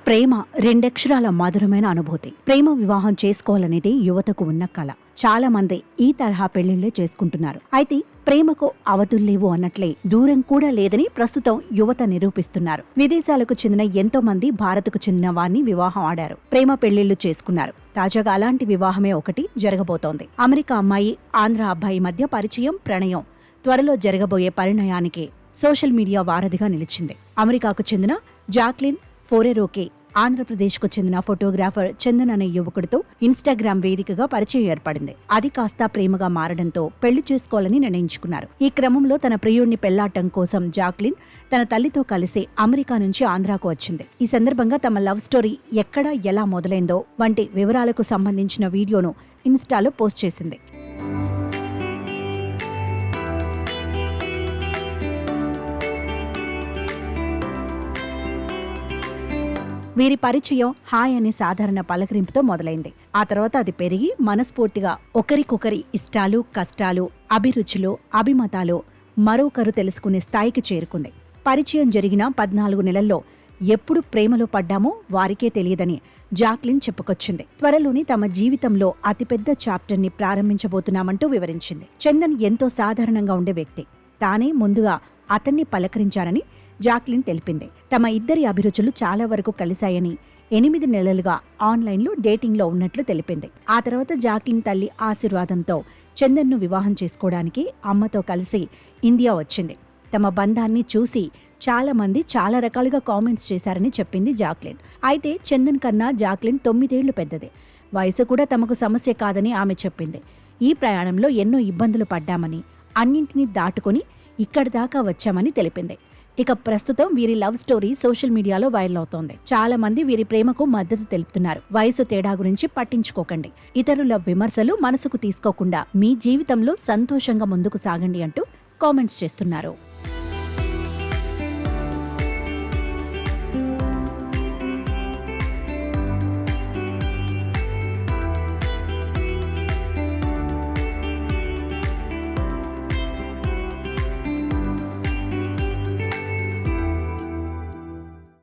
ప్రేమ రెండక్షరాల మధురమైన అనుభూతి. ప్రేమ వివాహం చేసుకోవాలనేది యువతకు ఉన్న కల. చాలా మంది ఈ తరహా పెళ్లిళ్లే చేసుకుంటున్నారు. అయితే ప్రేమకు అవధుల్లేవు అన్నట్లే దూరం కూడా లేదని ప్రస్తుతం యువత నిరూపిస్తున్నారు. విదేశాలకు చెందిన ఎంతో మంది భారత్కు చెందిన వారిని వివాహం ఆడారు. ప్రేమ పెళ్లిళ్లు చేసుకున్నారు. తాజాగా అలాంటి వివాహమే ఒకటి జరగబోతోంది. అమెరికా అమ్మాయి, ఆంధ్ర అబ్బాయి మధ్య పరిచయం, ప్రణయం త్వరలో జరగబోయే పరిణయానికి సోషల్ మీడియా వారధిగా నిలిచింది. అమెరికాకు చెందిన జాక్లిన్ ఫోరెరోకే ఆంధ్రప్రదేశ్కు చెందిన ఫోటోగ్రాఫర్ చందన్ అనే యువకుడితో ఇన్స్టాగ్రామ్ వేదికగా పరిచయం ఏర్పడింది. అది కాస్త ప్రేమగా మారడంతో పెళ్లి చేసుకోవాలని నిర్ణయించుకున్నారు. ఈ క్రమంలో తన ప్రియుడిని పెళ్లాటం కోసం జాక్లిన్ తన తల్లితో కలిసి అమెరికా నుంచి ఆంధ్రాకు వచ్చింది. ఈ సందర్భంగా తమ లవ్ స్టోరీ ఎక్కడ, ఎలా మొదలైందో వంటి వివరాలకు సంబంధించిన వీడియోను ఇన్స్టాలో పోస్ట్ చేసింది. వీరి పరిచయం హాయ్ అనే సాధారణ పలకరింపుతో మొదలైంది. ఆ తర్వాత అది పెరిగి మనస్ఫూర్తిగా ఒకరికొకరి ఇష్టాలు, కష్టాలు, అభిరుచులు, అభిమతాలు మరొకరు తెలుసుకునే స్థాయికి చేరుకుంది. పరిచయం జరిగిన 14 నెలల్లో ఎప్పుడు ప్రేమలో పడ్డామో వారికే తెలియదని జాక్లిన్ చెప్పుకొచ్చింది. త్వరలోని తమ జీవితంలో అతిపెద్ద చాప్టర్ని ప్రారంభించబోతున్నామంటూ వివరించింది. చందన్ ఎంతో సాధారణంగా ఉండే వ్యక్తి. తానే ముందుగా అతన్ని పలకరించానని జాక్లిన్ తెలిపింది. తమ ఇద్దరి అభిరుచులు చాలా వరకు కలిశాయని, 8 నెలలుగా ఆన్లైన్లో డేటింగ్లో ఉన్నట్లు తెలిపింది. ఆ తర్వాత జాక్లిన్ తల్లి ఆశీర్వాదంతో చందన్ను వివాహం చేసుకోవడానికి అమ్మతో కలిసి ఇండియా వచ్చింది. తమ బంధాన్ని చూసి చాలా మంది చాలా రకాలుగా కామెంట్స్ చేశారని చెప్పింది జాక్లిన్. అయితే చందన్ కన్నా జాక్లిన్ 9 ఏళ్లు పెద్దది. వయసు కూడా తమకు సమస్య కాదని ఆమె చెప్పింది. ఈ ప్రయాణంలో ఎన్నో ఇబ్బందులు పడ్డామని, అన్నింటినీ దాటుకుని ఇక్కడి దాకా వచ్చామని తెలిపింది. ఇక ప్రస్తుతం వీరి లవ్ స్టోరీ సోషల్ మీడియాలో వైరల్ అవుతోంది. చాలా మంది వీరి ప్రేమకు మద్దతు తెలుపుతున్నారు. వయసు తేడా గురించి పట్టించుకోకండి, ఇతరుల విమర్శలు మనసుకు తీసుకోకుండా మీ జీవితంలో సంతోషంగా ముందుకు సాగండి అంటూ కామెంట్స్ చేస్తున్నారు.